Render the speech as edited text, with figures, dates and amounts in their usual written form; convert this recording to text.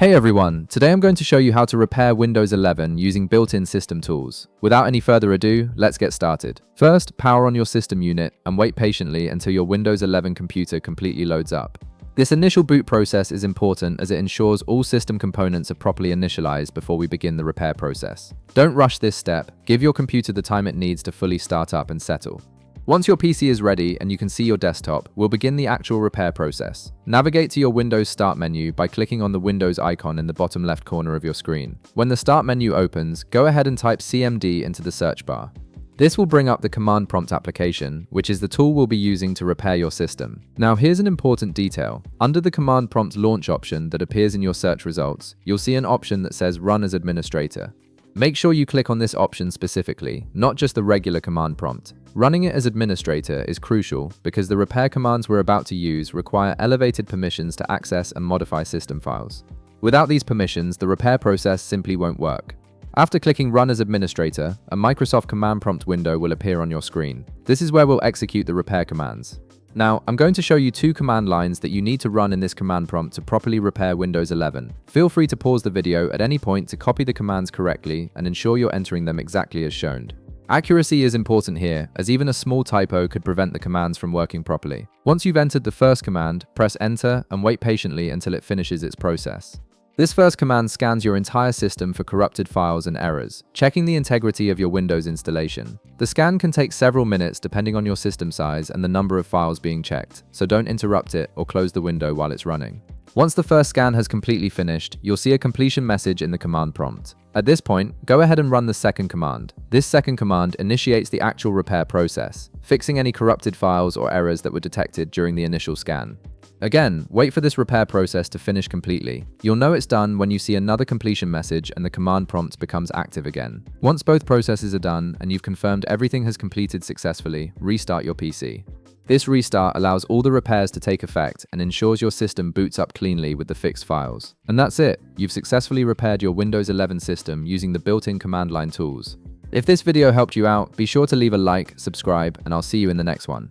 Hey everyone, today I'm going to show you how to repair Windows 11 using built-in system tools. Without any further ado, let's get started. First, power on your system unit and wait patiently until your Windows 11 computer completely loads up. This initial boot process is important as it ensures all system components are properly initialized before we begin the repair process. Don't rush this step, give your computer the time it needs to fully start up and settle. Once your PC is ready and you can see your desktop, we'll begin the actual repair process. Navigate to your Windows Start menu by clicking on the Windows icon in the bottom left corner of your screen. When the Start menu opens, go ahead and type CMD into the search bar. This will bring up the command prompt application, which is the tool we'll be using to repair your system. Now here's an important detail. Under the command prompt launch option that appears in your search results, you'll see an option that says Run as Administrator. Make sure you click on this option specifically, not just the regular command prompt. Running it as administrator is crucial because the repair commands we're about to use require elevated permissions to access and modify system files. Without these permissions, the repair process simply won't work. After clicking Run as Administrator, a Microsoft command prompt window will appear on your screen. This is where we'll execute the repair commands. Now, I'm going to show you two command lines that you need to run in this command prompt to properly repair Windows 11. Feel free to pause the video at any point to copy the commands correctly and ensure you're entering them exactly as shown. Accuracy is important here, as even a small typo could prevent the commands from working properly. Once you've entered the first command, press Enter and wait patiently until it finishes its process. This first command scans your entire system for corrupted files and errors, checking the integrity of your Windows installation. The scan can take several minutes depending on your system size and the number of files being checked, so don't interrupt it or close the window while it's running. Once the first scan has completely finished, you'll see a completion message in the command prompt. At this point, go ahead and run the second command. This second command initiates the actual repair process, fixing any corrupted files or errors that were detected during the initial scan. Again, wait for this repair process to finish completely. You'll know it's done when you see another completion message and the command prompt becomes active again. Once both processes are done and you've confirmed everything has completed successfully, restart your PC. This restart allows all the repairs to take effect and ensures your system boots up cleanly with the fixed files. And that's it. You've successfully repaired your Windows 11 system using the built-in command line tools. If this video helped you out, be sure to leave a like, subscribe, and I'll see you in the next one.